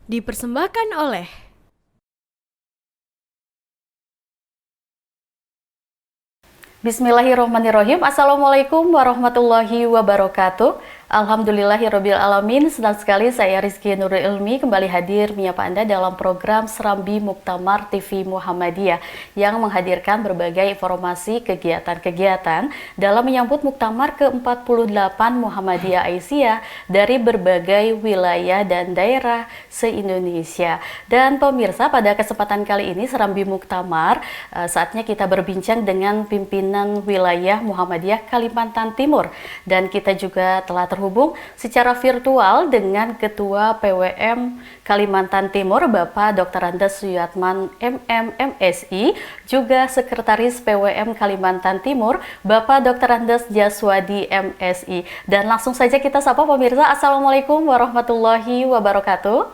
Dipersembahkan oleh Bismillahirrahmanirrahim. Assalamualaikum warahmatullahi wabarakatuh. Alhamdulillahirabbil alamin. Senang sekali saya Rizky Nurul Ilmi kembali hadir menyapa Anda dalam program Serambi Muktamar TV Muhammadiyah yang menghadirkan berbagai informasi kegiatan-kegiatan dalam menyambut Muktamar ke-48 Muhammadiyah Aisyah dari berbagai wilayah dan daerah se-Indonesia. Dan pemirsa, pada kesempatan kali ini Serambi Muktamar saatnya kita berbincang dengan pimpinan wilayah Muhammadiyah Kalimantan Timur, dan kita juga telah terhubung secara virtual dengan Ketua PWM Kalimantan Timur Bapak Dr. Andes Suyatman MMMSI, juga Sekretaris PWM Kalimantan Timur Bapak Dr. Andes Jaswadi MSI. Dan langsung saja kita sapa pemirsa. Assalamualaikum warahmatullahi wabarakatuh.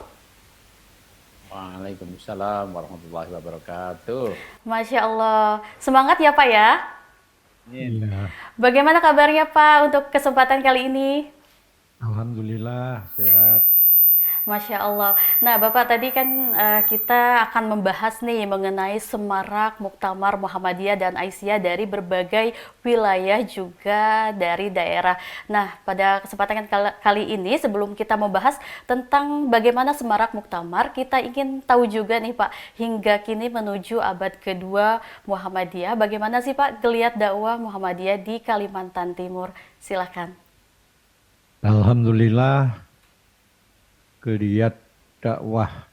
Waalaikumsalam warahmatullahi wabarakatuh. Masya Allah, semangat ya Pak ya. Iya. Bagaimana kabarnya Pak untuk kesempatan kali ini? Alhamdulillah sehat. Masya Allah. Nah Bapak, tadi kan kita akan membahas nih mengenai semarak Muktamar Muhammadiyah dan Aisyah dari berbagai wilayah juga dari daerah. Nah pada kesempatan kali ini, sebelum kita membahas tentang bagaimana semarak Muktamar, kita ingin tahu juga nih Pak, hingga kini menuju abad kedua Muhammadiyah, bagaimana sih Pak geliat dakwah Muhammadiyah di Kalimantan Timur? Silakan. Alhamdulillah geliat dakwah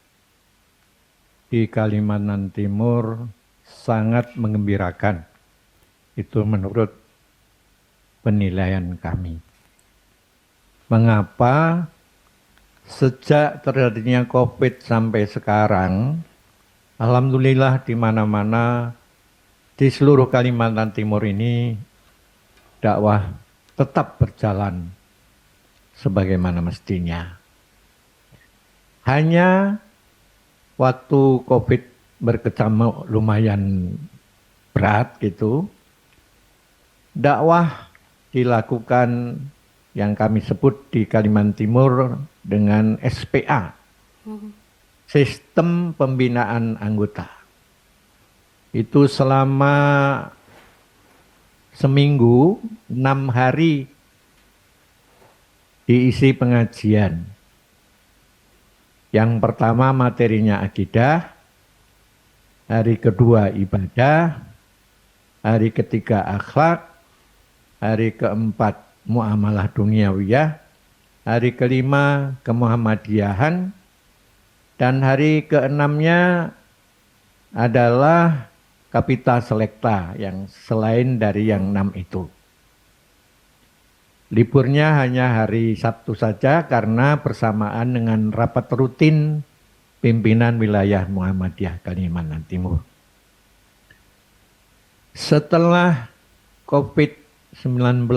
di Kalimantan Timur sangat mengembirakan. Itu menurut penilaian kami. Mengapa sejak terjadinya COVID sampai sekarang, alhamdulillah di mana-mana di seluruh Kalimantan Timur ini dakwah tetap berjalan sebagaimana mestinya. Hanya waktu COVID berkecamuk lumayan berat gitu, dakwah dilakukan yang kami sebut di Kalimantan Timur dengan SPA, Sistem Pembinaan Anggota. Itu selama seminggu, 6 hari diisi pengajian. Yang pertama materinya akidah, hari kedua ibadah, hari ketiga akhlak, hari keempat muamalah duniawiyah, hari kelima kemuhammadiyahan, dan hari keenamnya adalah kapita selekta yang selain dari yang 6 itu. Liburnya hanya hari Sabtu saja karena bersamaan dengan rapat rutin pimpinan wilayah Muhammadiyah Kalimantan Timur. Setelah COVID-19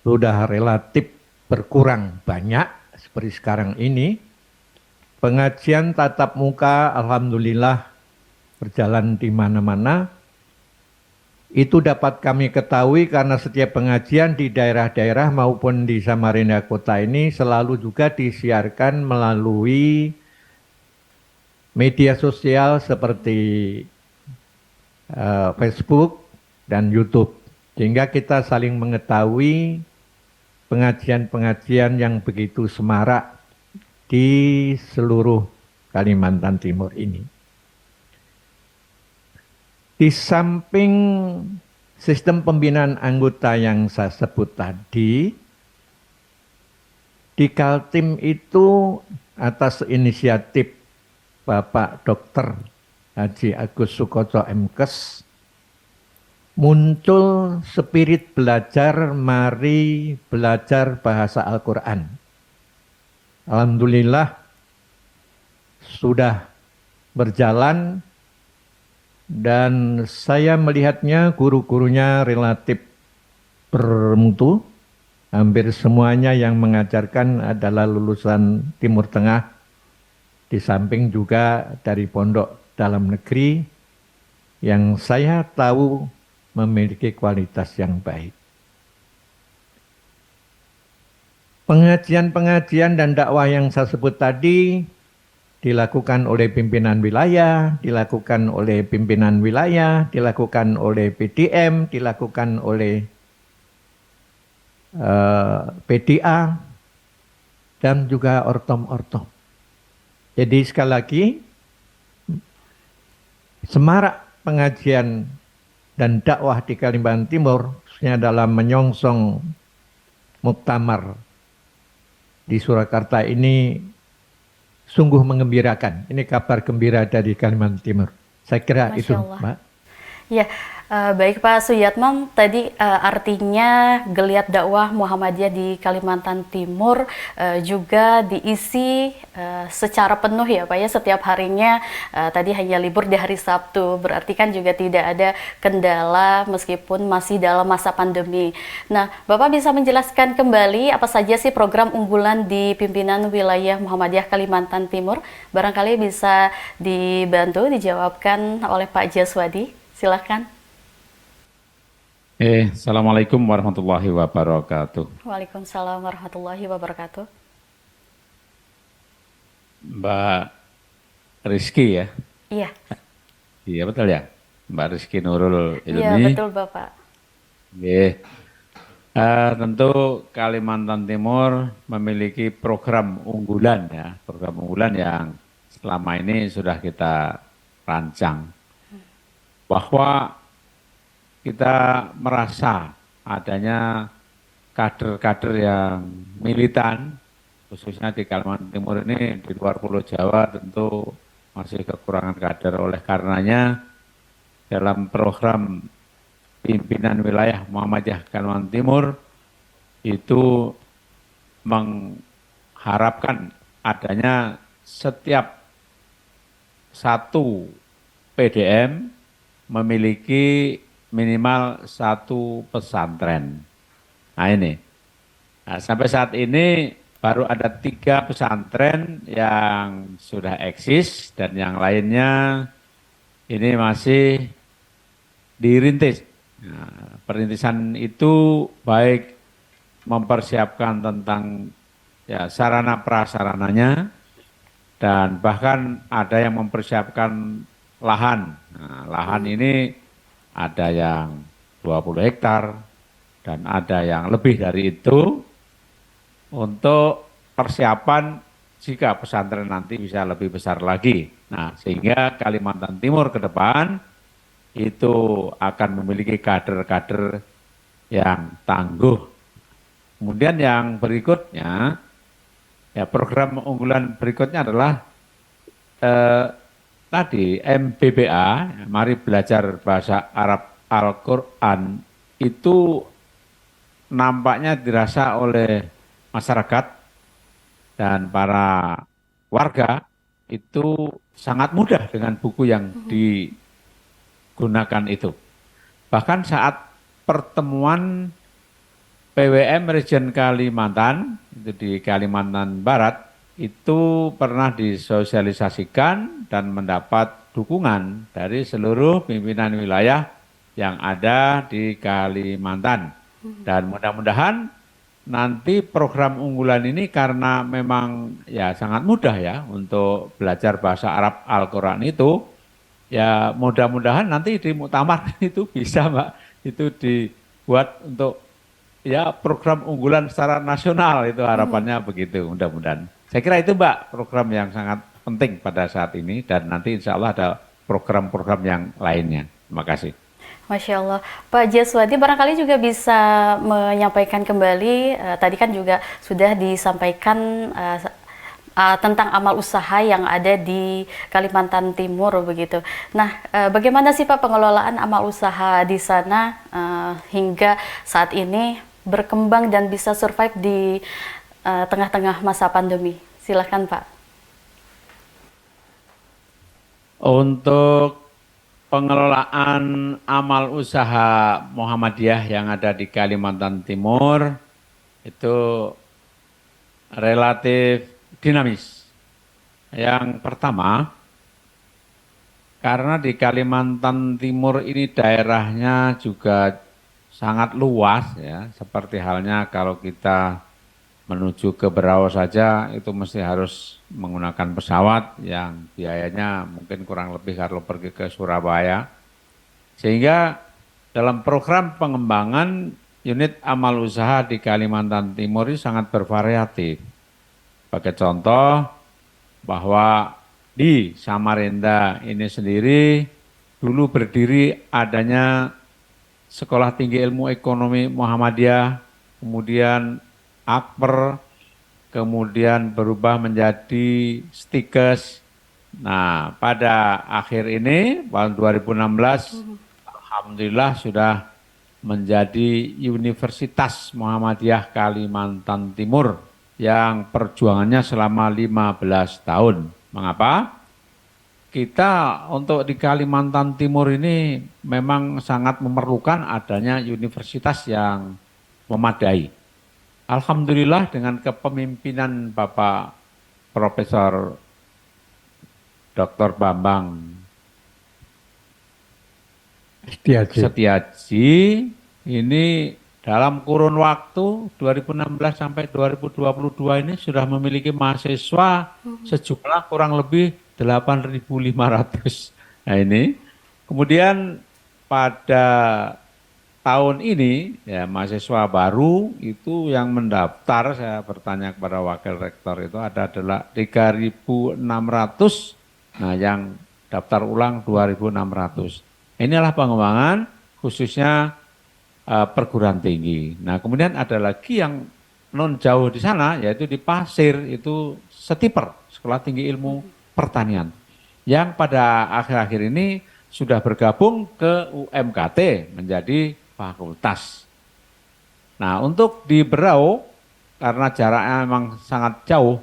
sudah relatif berkurang banyak seperti sekarang ini, pengajian tatap muka alhamdulillah berjalan di mana-mana. Itu dapat kami ketahui karena setiap pengajian di daerah-daerah maupun di Samarinda Kota ini selalu juga disiarkan melalui media sosial seperti Facebook dan YouTube. Sehingga kita saling mengetahui pengajian-pengajian yang begitu semarak di seluruh Kalimantan Timur ini. Di samping sistem pembinaan anggota yang saya sebut tadi, di Kaltim itu atas inisiatif Bapak Dr. Haji Agus Sukoco MKes, muncul spirit belajar, mari belajar bahasa Al-Quran. Alhamdulillah sudah berjalan. Dan saya melihatnya guru-gurunya relatif bermutu. Hampir semuanya yang mengajarkan adalah lulusan Timur Tengah. Di samping juga dari pondok dalam negeri yang saya tahu memiliki kualitas yang baik. Pengajian-pengajian dan dakwah yang saya sebut tadi dilakukan oleh pimpinan wilayah, dilakukan oleh pimpinan wilayah, dilakukan oleh PDM, dilakukan oleh PDA, dan juga ortom-ortom. Jadi sekali lagi, semarak pengajian dan dakwah di Kalimantan Timur, khususnya dalam menyongsong muktamar di Surakarta ini sungguh mengembirakan. Ini kabar gembira dari Kalimantan Timur. Saya kira Masya itu, Allah. Mbak. Ya, baik Pak Suyatman, tadi artinya geliat dakwah Muhammadiyah di Kalimantan Timur juga diisi secara penuh ya Pak ya, setiap harinya tadi hanya libur di hari Sabtu, berarti kan juga tidak ada kendala meskipun masih dalam masa pandemi. Nah, Bapak bisa menjelaskan kembali apa saja sih program unggulan di pimpinan wilayah Muhammadiyah Kalimantan Timur? Barangkali bisa dibantu dijawabkan oleh Pak Jaswadi. Silahkan. Assalamualaikum warahmatullahi wabarakatuh. Waalaikumsalam warahmatullahi wabarakatuh. Mbak Rizky ya? Iya. Iya betul ya? Mbak Rizky Nurul Iya, Ilmi. betul Bapak. Tentu Kalimantan Timur memiliki program unggulan ya, program unggulan yang selama ini sudah kita rancang. Bahwa kita merasa adanya kader-kader yang militan, khususnya di Kalimantan Timur ini, di luar Pulau Jawa tentu masih kekurangan kader. Oleh karenanya, dalam program pimpinan wilayah Muhammadiyah Kalimantan Timur itu mengharapkan adanya setiap satu PDM memiliki minimal satu pesantren. Nah ini, sampai saat ini baru ada 3 pesantren yang sudah eksis dan yang lainnya ini masih dirintis. Nah, perintisan itu baik mempersiapkan tentang ya sarana prasarananya dan bahkan ada yang mempersiapkan lahan. Nah, lahan ini ada yang 20 hektar dan ada yang lebih dari itu untuk persiapan jika pesantren nanti bisa lebih besar lagi. Nah, sehingga Kalimantan Timur ke depan itu akan memiliki kader-kader yang tangguh. Kemudian yang berikutnya, ya program unggulan berikutnya adalah tadi MBBA, Mari Belajar Bahasa Arab Al-Quran, itu nampaknya dirasa oleh masyarakat dan para warga itu sangat mudah dengan buku yang digunakan itu. Bahkan saat pertemuan PWM Region Kalimantan, itu di Kalimantan Barat, itu pernah disosialisasikan dan mendapat dukungan dari seluruh pimpinan wilayah yang ada di Kalimantan. Dan mudah-mudahan nanti program unggulan ini karena memang ya sangat mudah ya untuk belajar bahasa Arab Al-Quran itu, ya mudah-mudahan nanti di muktamar itu bisa Mbak, itu dibuat untuk ya program unggulan secara nasional, itu harapannya begitu mudah-mudahan. Saya kira itu Mbak program yang sangat penting pada saat ini dan nanti insya Allah ada program-program yang lainnya. Terima kasih. Masya Allah. Pak Jaswadi barangkali juga bisa menyampaikan kembali, tadi kan juga sudah disampaikan tentang amal usaha yang ada di Kalimantan Timur begitu. Nah, bagaimana sih Pak pengelolaan amal usaha di sana hingga saat ini berkembang dan bisa survive di tengah-tengah masa pandemi? Silakan Pak. Untuk pengelolaan amal usaha Muhammadiyah yang ada di Kalimantan Timur itu relatif dinamis. Yang pertama, karena di Kalimantan Timur ini daerahnya juga sangat luas ya, seperti halnya kalau kita menuju ke Berau saja itu mesti harus menggunakan pesawat yang biayanya mungkin kurang lebih kalau pergi ke Surabaya. Sehingga dalam program pengembangan unit amal usaha di Kalimantan Timur ini sangat bervariatif. Sebagai contoh bahwa di Samarinda ini sendiri dulu berdiri adanya Sekolah Tinggi Ilmu Ekonomi Muhammadiyah, kemudian Akper, kemudian berubah menjadi Stikes. Nah, pada akhir ini, tahun 2016, alhamdulillah sudah menjadi Universitas Muhammadiyah Kalimantan Timur yang perjuangannya selama 15 tahun. Mengapa? Kita untuk di Kalimantan Timur ini memang sangat memerlukan adanya universitas yang memadai. Alhamdulillah dengan kepemimpinan Bapak Profesor Dr. Bambang Setiaji ini dalam kurun waktu 2016 sampai 2022 ini sudah memiliki mahasiswa sejumlah kurang lebih 8.500. Nah ini, kemudian pada tahun ini ya mahasiswa baru itu yang mendaftar, saya bertanya kepada wakil rektor itu adalah 3.600, nah yang daftar ulang 2.600. Inilah pengembangan khususnya perguruan tinggi. Nah kemudian ada lagi yang non jauh di sana yaitu di Pasir itu Setiper, Sekolah Tinggi Ilmu Pertanian, yang pada akhir-akhir ini sudah bergabung ke UMKT menjadi fakultas. Nah untuk di Berau, karena jaraknya memang sangat jauh,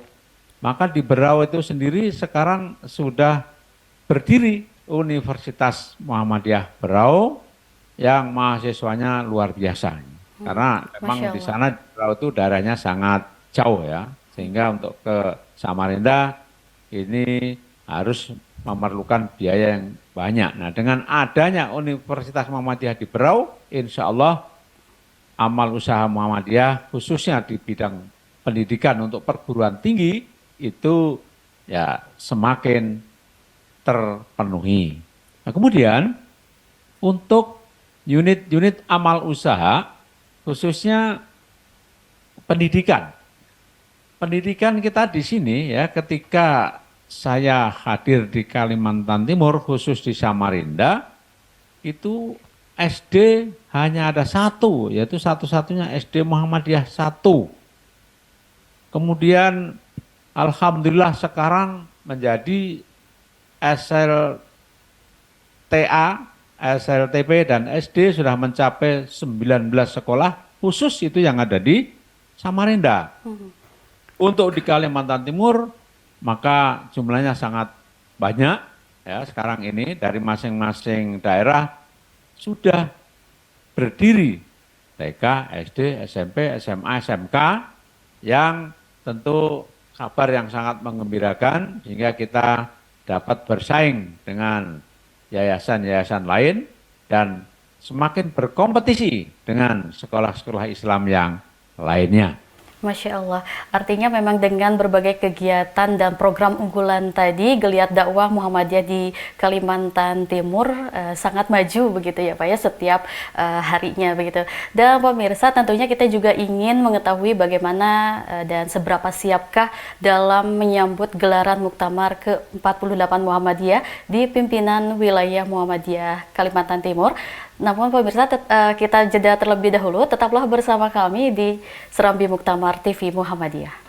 maka di Berau itu sendiri sekarang sudah berdiri Universitas Muhammadiyah Berau yang mahasiswanya luar biasa. Karena memang di sana di Berau itu daerahnya sangat jauh ya, sehingga untuk ke Samarinda ini harus memerlukan biaya yang banyak. Nah dengan adanya Universitas Muhammadiyah di Berau, insya Allah amal usaha Muhammadiyah khususnya di bidang pendidikan untuk perguruan tinggi itu ya semakin terpenuhi. Nah kemudian untuk unit-unit amal usaha khususnya pendidikan. Pendidikan kita di sini ya ketika saya hadir di Kalimantan Timur khusus di Samarinda itu SD hanya ada satu, yaitu satu-satunya SD Muhammadiyah 1. Kemudian alhamdulillah sekarang menjadi SLTA, SLTP dan SD sudah mencapai 19 sekolah khusus itu yang ada di Samarinda. Untuk di Kalimantan Timur maka jumlahnya sangat banyak ya sekarang ini dari masing-masing daerah sudah berdiri TK, SD, SMP, SMA, SMK yang tentu kabar yang sangat menggembirakan sehingga kita dapat bersaing dengan yayasan-yayasan lain dan semakin berkompetisi dengan sekolah-sekolah Islam yang lainnya. Masya Allah, artinya memang dengan berbagai kegiatan dan program unggulan tadi, Geliat Dakwah Muhammadiyah di Kalimantan Timur sangat maju begitu ya Pak ya setiap harinya begitu. Dan pemirsa tentunya kita juga ingin mengetahui bagaimana dan seberapa siapkah dalam menyambut gelaran Muktamar ke-48 Muhammadiyah di pimpinan wilayah Muhammadiyah Kalimantan Timur. Namun pemirsa kita jeda terlebih dahulu, tetaplah bersama kami di Serambi Muktamar TV Muhammadiyah.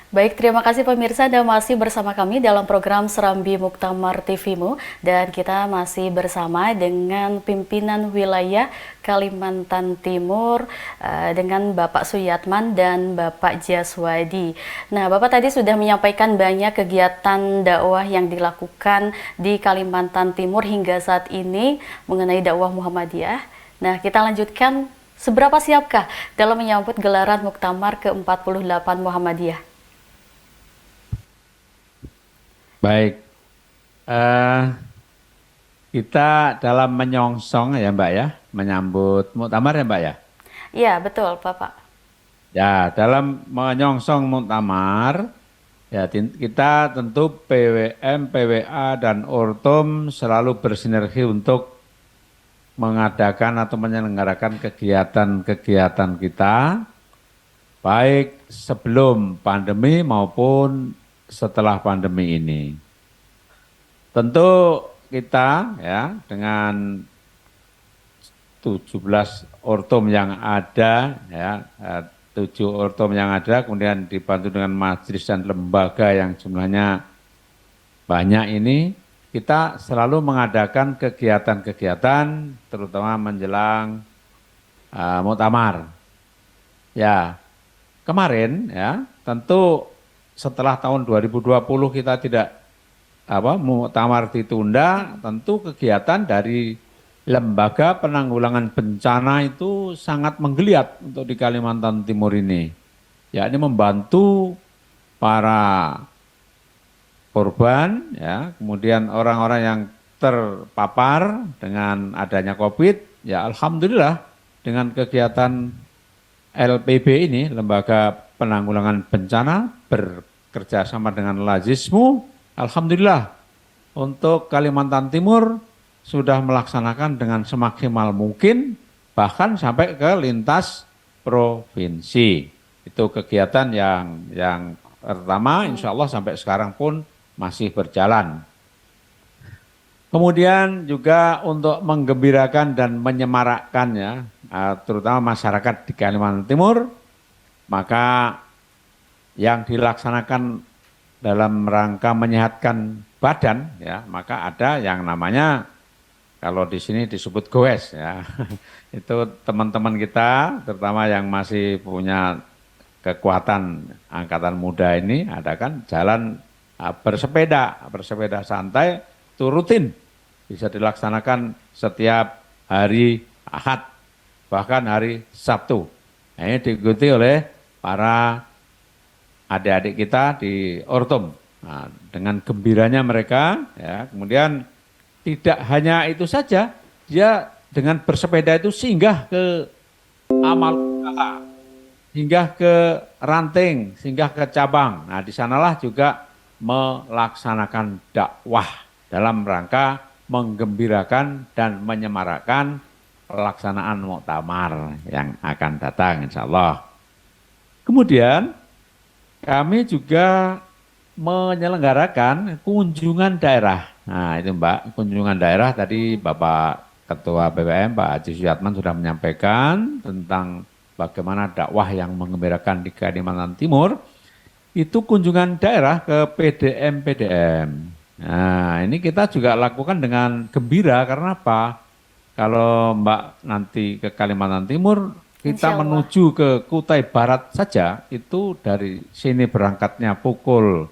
Baik, terima kasih pemirsa Anda masih bersama kami dalam program Serambi Muktamar TV-mu dan kita masih bersama dengan pimpinan wilayah Kalimantan Timur dengan Bapak Suyatman dan Bapak Jaswadi. Nah, Bapak tadi sudah menyampaikan banyak kegiatan dakwah yang dilakukan di Kalimantan Timur hingga saat ini mengenai dakwah Muhammadiyah. Nah, kita lanjutkan, seberapa siapkah dalam menyambut gelaran Muktamar ke-48 Muhammadiyah? Baik, kita dalam menyongsong ya Mbak ya, menyambut Muktamar ya Mbak ya? Iya, betul Bapak. Ya, dalam menyongsong muktamar, ya kita tentu PWM, PWA, dan Ortum selalu bersinergi untuk mengadakan atau menyelenggarakan kegiatan-kegiatan kita, baik sebelum pandemi maupun setelah pandemi ini. Tentu kita ya dengan 17 ortum yang ada ya, 7 ortum yang ada kemudian dibantu dengan majelis dan lembaga yang jumlahnya banyak ini, kita selalu mengadakan kegiatan-kegiatan terutama menjelang muktamar. Ya, kemarin ya tentu setelah tahun 2020 kita tidak muktamar ditunda, tentu kegiatan dari lembaga penanggulangan bencana itu sangat menggeliat untuk di Kalimantan Timur ini. Yakni membantu para korban, ya, kemudian orang-orang yang terpapar dengan adanya COVID, ya alhamdulillah dengan kegiatan LPB ini, Lembaga Penanggulangan Bencana, bekerja sama dengan Lazismu, alhamdulillah untuk Kalimantan Timur sudah melaksanakan dengan semaksimal mungkin, bahkan sampai ke lintas provinsi. Itu kegiatan yang pertama, insya Allah sampai sekarang pun masih berjalan. Kemudian juga untuk menggembirakan dan menyemarakkan ya, terutama masyarakat di Kalimantan Timur, maka yang dilaksanakan dalam rangka menyehatkan badan ya, maka ada yang namanya kalau di sini disebut goes ya. Itu teman-teman kita terutama yang masih punya kekuatan angkatan muda ini ada kan jalan bersepeda santai itu rutin bisa dilaksanakan setiap hari Ahad bahkan hari Sabtu. Nah, ini diikuti oleh para adik-adik kita di Ortum. Nah, dengan gembiranya mereka ya, kemudian tidak hanya itu saja, dia dengan bersepeda itu singgah ke amal usaha, singgah ke ranting, singgah ke cabang. Nah, di sanalah juga melaksanakan dakwah dalam rangka menggembirakan dan menyemarakkan pelaksanaan muktamar yang akan datang insya Allah. Kemudian kami juga menyelenggarakan kunjungan daerah. Nah itu Mbak, kunjungan daerah tadi Bapak Ketua BPM Pak Haji Suyatman sudah menyampaikan tentang bagaimana dakwah yang menggembirakan di Kalimantan Timur. Itu kunjungan daerah ke PDM-PDM. Nah ini kita juga lakukan dengan gembira karena apa? Kalau Mbak nanti ke Kalimantan Timur, kita menuju ke Kutai Barat saja, itu dari sini berangkatnya pukul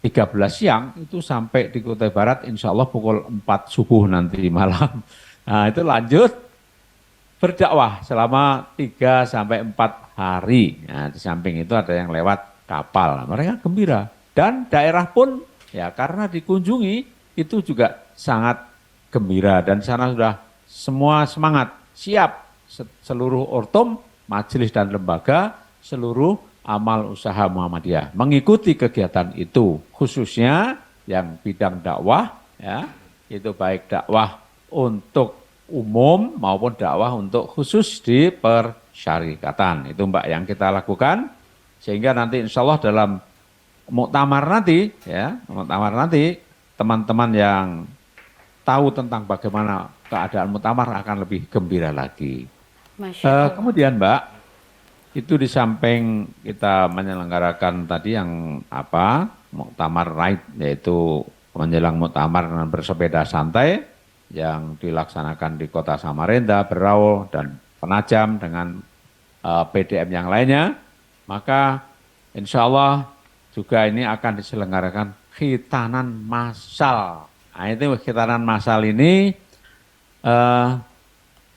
13 siang, itu sampai di Kutai Barat insya Allah pukul 4 subuh nanti malam. Nah itu lanjut berdakwah selama 3 sampai 4 hari. Nah, di samping itu ada yang lewat kapal, mereka gembira. Dan daerah pun ya karena dikunjungi itu juga sangat gembira dan di sana sudah semua semangat, siap seluruh ortum, majelis dan lembaga, seluruh amal usaha Muhammadiyah mengikuti kegiatan itu, khususnya yang bidang dakwah, ya, itu baik dakwah untuk umum maupun dakwah untuk khusus di persyarikatan. Itu Mbak yang kita lakukan, sehingga nanti insya Allah dalam muktamar nanti, ya, muktamar nanti teman-teman yang tahu tentang bagaimana keadaan muktamar akan lebih gembira lagi. Kemudian Mbak, itu di samping kita menyelenggarakan tadi yang muktamar ride, yaitu menjelang muktamar dengan bersepeda santai yang dilaksanakan di Kota Samarinda, Berau dan Penajam dengan PDM yang lainnya, maka insya Allah juga ini akan diselenggarakan khitanan massal. Nah itu khitanan massal ini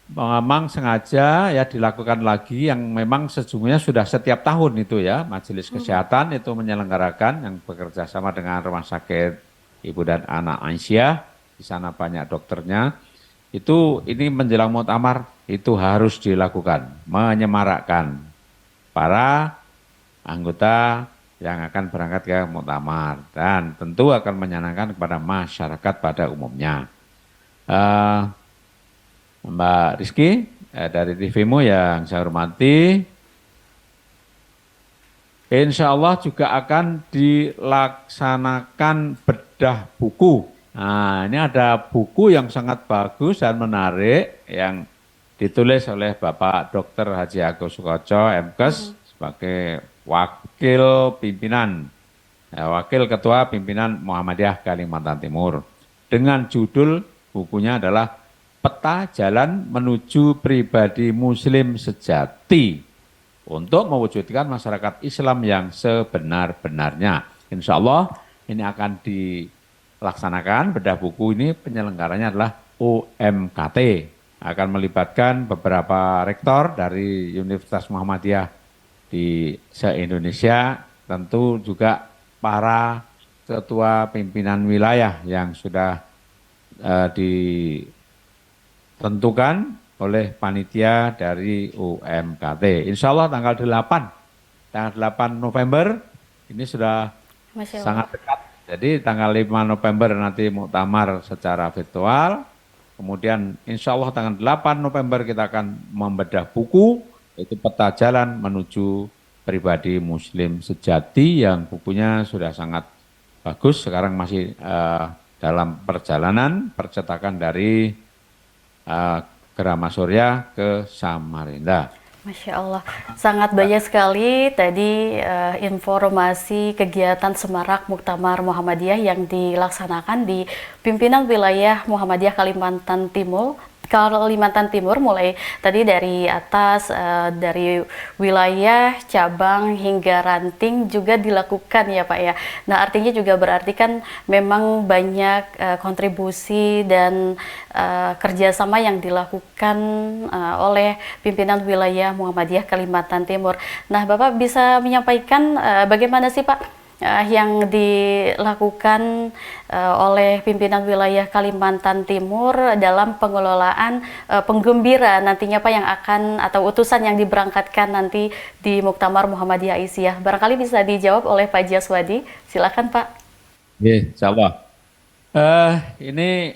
memang sengaja ya dilakukan lagi yang memang sejujurnya sudah setiap tahun itu ya Majelis Kesehatan itu menyelenggarakan yang bekerja sama dengan Rumah Sakit Ibu dan Anak Aisyah, di sana banyak dokternya. Itu ini menjelang muktamar itu harus dilakukan, menyemarakkan. para anggota yang akan berangkat ke muktamar dan tentu akan menyenangkan kepada masyarakat pada umumnya. Mbak Rizky dari TVmu yang saya hormati, insya Allah juga akan dilaksanakan bedah buku. Nah, ini ada buku yang sangat bagus dan menarik yang ditulis oleh Bapak Dr. Haji Agus Sukoco, MKes, sebagai wakil pimpinan, wakil ketua pimpinan Muhammadiyah Kalimantan Timur. Dengan judul bukunya adalah Peta Jalan Menuju Pribadi Muslim Sejati untuk mewujudkan masyarakat Islam yang sebenar-benarnya. Insya Allah ini akan dilaksanakan, bedah buku ini penyelenggaranya adalah UMKT. Akan melibatkan beberapa rektor dari Universitas Muhammadiyah di se-Indonesia, tentu juga para ketua pimpinan wilayah yang sudah ditentukan oleh panitia dari UMKT. Insya Allah tanggal 8 November ini sudah sangat dekat. Jadi tanggal 5 November nanti muktamar secara virtual. Kemudian insya Allah tanggal 8 November kita akan membedah buku, yaitu Peta Jalan Menuju Pribadi Muslim Sejati, yang bukunya sudah sangat bagus, sekarang masih dalam perjalanan percetakan dari Grama Surya ke Samarinda. Masya Allah, sangat banyak sekali tadi informasi kegiatan Semarak Muktamar Muhammadiyah yang dilaksanakan di pimpinan wilayah Muhammadiyah Kalimantan Timur, mulai tadi dari atas, dari wilayah, cabang hingga ranting juga dilakukan ya Pak ya. Nah artinya juga berarti kan memang banyak kontribusi dan kerjasama yang dilakukan oleh pimpinan wilayah Muhammadiyah Kalimantan Timur. Nah Bapak bisa menyampaikan bagaimana sih Pak yang dilakukan oleh pimpinan wilayah Kalimantan Timur dalam pengelolaan penggembira nantinya Pak yang akan atau utusan yang diberangkatkan nanti di Muktamar Muhammadiyah Aisyah. Barangkali bisa dijawab oleh Pak Jaswadi. Silakan Pak. Ya, insya Allah. Ini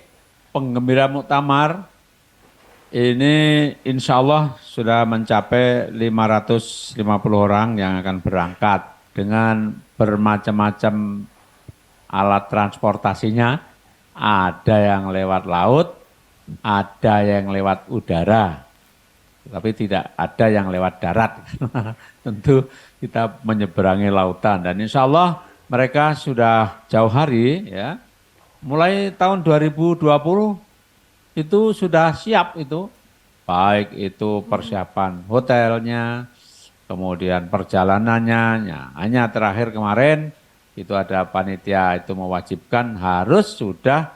penggembira muktamar ini insya Allah sudah mencapai 550 orang yang akan berangkat dengan bermacam-macam alat transportasinya. Ada yang lewat laut, ada yang lewat udara, tapi tidak ada yang lewat darat. Tentu kita menyeberangi lautan dan insya Allah mereka sudah jauh hari ya. Mulai tahun 2020 itu sudah siap itu, baik itu persiapan hotelnya, kemudian perjalanannya. Hanya terakhir kemarin itu ada panitia itu mewajibkan harus sudah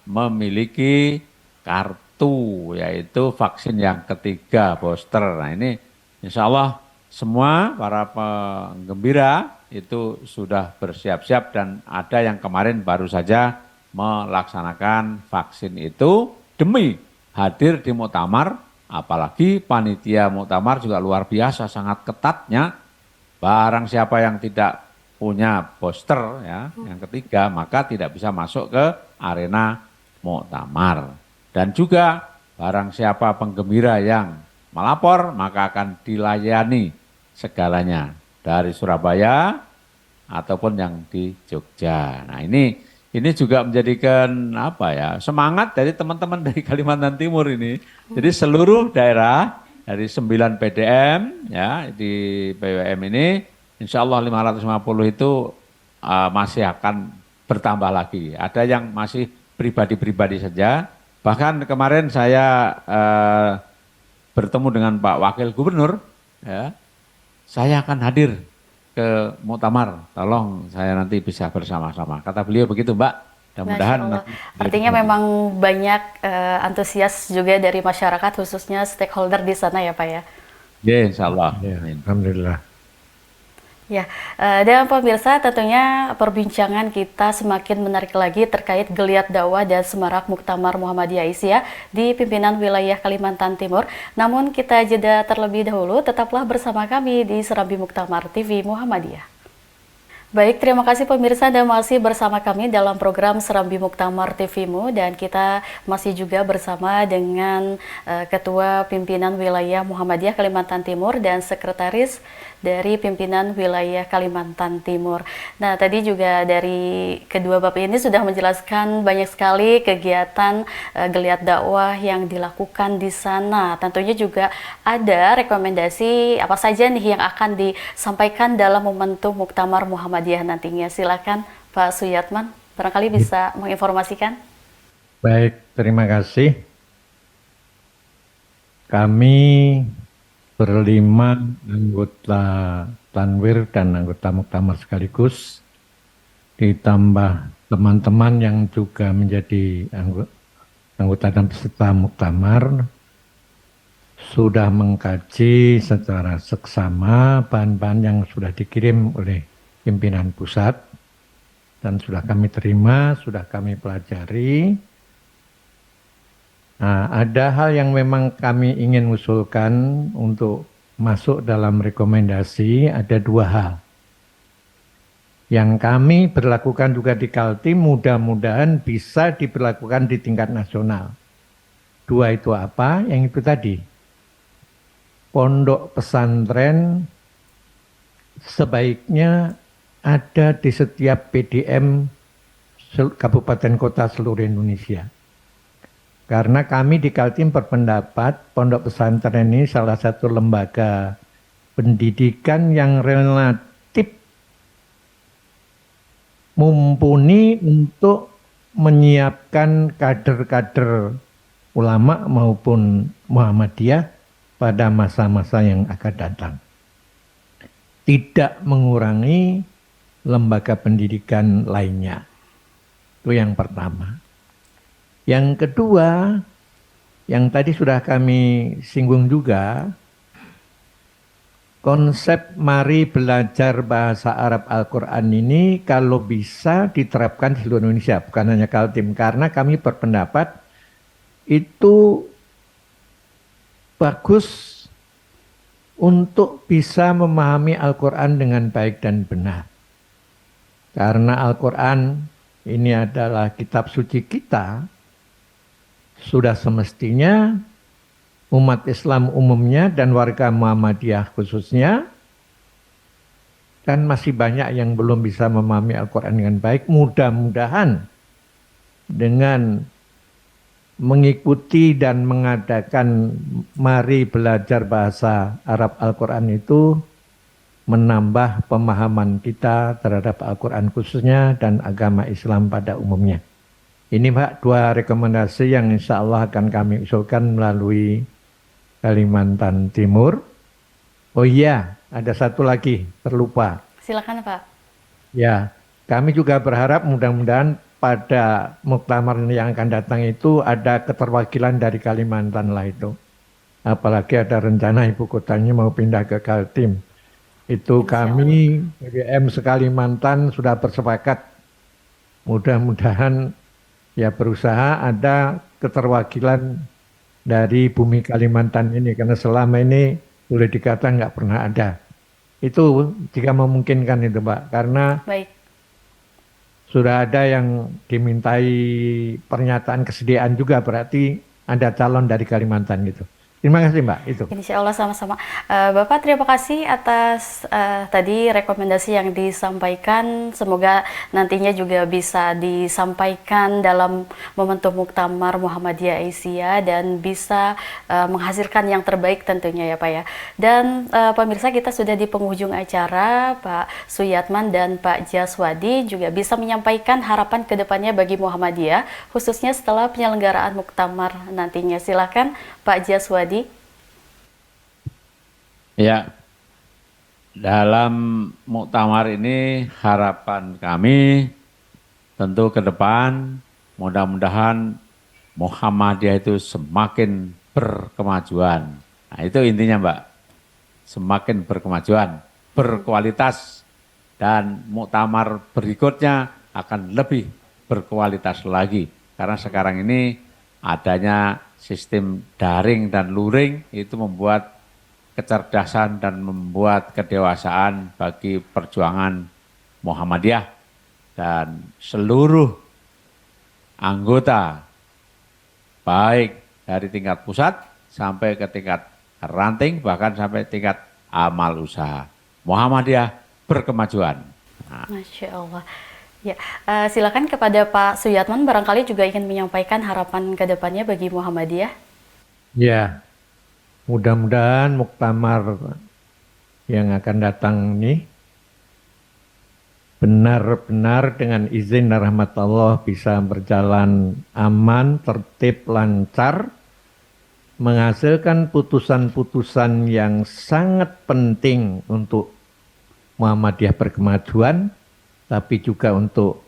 memiliki kartu, yaitu vaksin yang ketiga booster. Nah ini insya Allah semua para penggembira itu sudah bersiap-siap dan ada yang kemarin baru saja melaksanakan vaksin itu demi hadir di muktamar. Apalagi panitia muktamar juga luar biasa, sangat ketatnya. Barang siapa yang tidak punya booster ya, yang ketiga, maka tidak bisa masuk ke arena muktamar. Dan juga barang siapa penggembira yang melapor, maka akan dilayani segalanya dari Surabaya ataupun yang di Jogja. Nah ini juga menjadikan apa ya, semangat dari teman-teman dari Kalimantan Timur ini. Jadi seluruh daerah dari 9 PDM ya di PWM ini insya Allah 550 itu masih akan bertambah lagi. Ada yang masih pribadi-pribadi saja. Bahkan kemarin saya bertemu dengan Pak Wakil Gubernur, ya, saya akan hadir ke muktamar, tolong saya nanti bisa bersama-sama. Kata beliau begitu Mbak, mudah-mudahan. Artinya memang banyak antusias juga dari masyarakat khususnya stakeholder di sana ya Pak ya? Ya insya Allah. Ya, alhamdulillah. Ya, dan pemirsa tentunya perbincangan kita semakin menarik lagi terkait geliat dakwah dan semarak Muktamar Muhammadiyah Aisyah di pimpinan wilayah Kalimantan Timur. Namun kita jeda terlebih dahulu, tetaplah bersama kami di Serambi Muktamar TV Muhammadiyah. Baik, terima kasih pemirsa dan masih bersama kami dalam program Serambi Muktamar TV-mu, dan kita masih juga bersama dengan Ketua Pimpinan Wilayah Muhammadiyah Kalimantan Timur dan Sekretaris dari Pimpinan Wilayah Kalimantan Timur. Nah, tadi juga dari kedua Bapak ini sudah menjelaskan banyak sekali kegiatan geliat dakwah yang dilakukan di sana. Tentunya juga ada rekomendasi apa saja nih yang akan disampaikan dalam momentum Muktamar Muhammadiyah nantinya. Silakan Pak Suyatman, barangkali bisa menginformasikan. Baik, terima kasih. Kami berlima anggota Tanwir dan anggota Muktamar sekaligus, ditambah teman-teman yang juga menjadi anggota dan peserta Muktamar, sudah mengkaji secara seksama bahan-bahan yang sudah dikirim oleh pimpinan pusat dan sudah kami terima, sudah kami pelajari. Nah, ada hal yang memang kami ingin usulkan untuk masuk dalam rekomendasi, ada dua hal. Yang kami berlakukan juga di Kaltim, mudah-mudahan bisa diberlakukan di tingkat nasional. Dua itu apa? Yang itu tadi. Pondok pesantren sebaiknya ada di setiap PDM kabupaten kota seluruh Indonesia. Karena kami di Kaltim berpendapat pondok pesantren ini salah satu lembaga pendidikan yang relatif mumpuni untuk menyiapkan kader-kader ulama maupun Muhammadiyah pada masa-masa yang akan datang. Tidak mengurangi lembaga pendidikan lainnya. Itu yang pertama. Yang kedua, yang tadi sudah kami singgung juga, konsep mari belajar bahasa Arab Al-Quran ini kalau bisa diterapkan di seluruh Indonesia, bukan hanya Kaltim. Karena kami berpendapat itu bagus untuk bisa memahami Al-Quran dengan baik dan benar. Karena Al-Quran ini adalah kitab suci kita, sudah semestinya umat Islam umumnya dan warga Muhammadiyah khususnya, kan masih banyak yang belum bisa memahami Al-Quran dengan baik. Mudah-mudahan dengan mengikuti dan mengadakan mari belajar bahasa Arab Al-Quran itu menambah pemahaman kita terhadap Al-Quran khususnya dan agama Islam pada umumnya. Ini Pak, dua rekomendasi yang insya Allah akan kami usulkan melalui Kalimantan Timur. Oh iya, ada satu lagi, terlupa. Silakan Pak. Ya, kami juga berharap mudah-mudahan pada muktamar yang akan datang itu ada keterwakilan dari Kalimantan lah itu. Apalagi ada rencana ibu kotanya mau pindah ke Kaltim. Itu kami, PBM se-Kalimantan sudah bersepakat. Mudah-mudahan ya berusaha ada keterwakilan dari bumi Kalimantan ini. Karena selama ini boleh dikatakan nggak pernah ada. Itu jika memungkinkan itu Pak. Karena Baik. sudah ada yang dimintai pernyataan kesediaan juga, berarti ada calon dari Kalimantan gitu. Terima kasih Mbak, itu. Insya Allah sama-sama. Bapak terima kasih atas tadi rekomendasi yang disampaikan. Semoga nantinya juga bisa disampaikan dalam momentum Muktamar Muhammadiyah Aisyah dan bisa menghasilkan yang terbaik tentunya ya Pak ya. Dan pemirsa, kita sudah di penghujung acara. Pak Suyatman dan Pak Jaswadi juga bisa menyampaikan harapan kedepannya bagi Muhammadiyah, khususnya setelah penyelenggaraan Muktamar nantinya. Silakan Pak Jaswadi. Ya, dalam muktamar ini harapan kami tentu ke depan mudah-mudahan Muhammadiyah itu semakin berkemajuan. Nah, itu intinya Mbak, semakin berkemajuan, berkualitas dan muktamar berikutnya akan lebih berkualitas lagi. Karena sekarang ini adanya sistem daring dan luring itu membuat kecerdasan dan membuat kedewasaan bagi perjuangan Muhammadiyah dan seluruh anggota baik dari tingkat pusat sampai ke tingkat ranting bahkan sampai tingkat amal usaha. Muhammadiyah berkemajuan. Nah. Masya Allah. Ya, silakan kepada Pak Suyatman, barangkali juga ingin menyampaikan harapan ke depannya bagi Muhammadiyah. Ya, mudah-mudahan muktamar yang akan datang ini benar-benar dengan izin dan rahmat Allah bisa berjalan aman, tertib, lancar, menghasilkan putusan-putusan yang sangat penting untuk Muhammadiyah berkemajuan, tapi juga untuk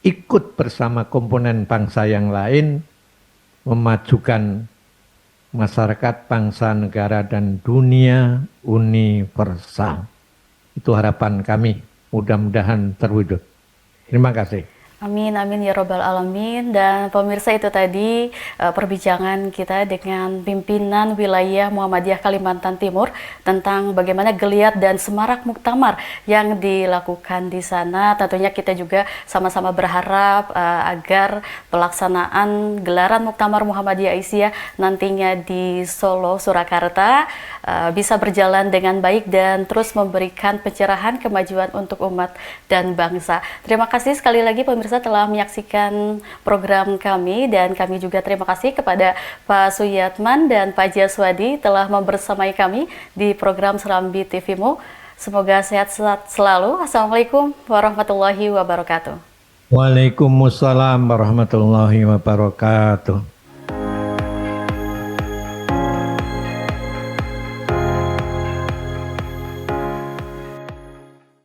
ikut bersama komponen bangsa yang lain memajukan masyarakat, bangsa, negara, dan dunia universal. Itu harapan kami, mudah-mudahan terwujud. Terima kasih. Amin, amin ya robbal alamin. Dan pemirsa, itu tadi perbincangan kita dengan pimpinan wilayah Muhammadiyah Kalimantan Timur tentang bagaimana geliat dan semarak muktamar yang dilakukan di sana. Tentunya kita juga sama-sama berharap agar pelaksanaan gelaran muktamar Muhammadiyah Aisyah nantinya di Solo, Surakarta bisa berjalan dengan baik dan terus memberikan pencerahan kemajuan untuk umat dan bangsa. Terima kasih sekali lagi pemirsa telah menyaksikan program kami, dan kami juga terima kasih kepada Pak Suyatman dan Pak Jaswadi telah membersamai kami di program Serambi TVmu. Semoga sehat selalu. Assalamualaikum warahmatullahi wabarakatuh. Waalaikumsalam warahmatullahi wabarakatuh.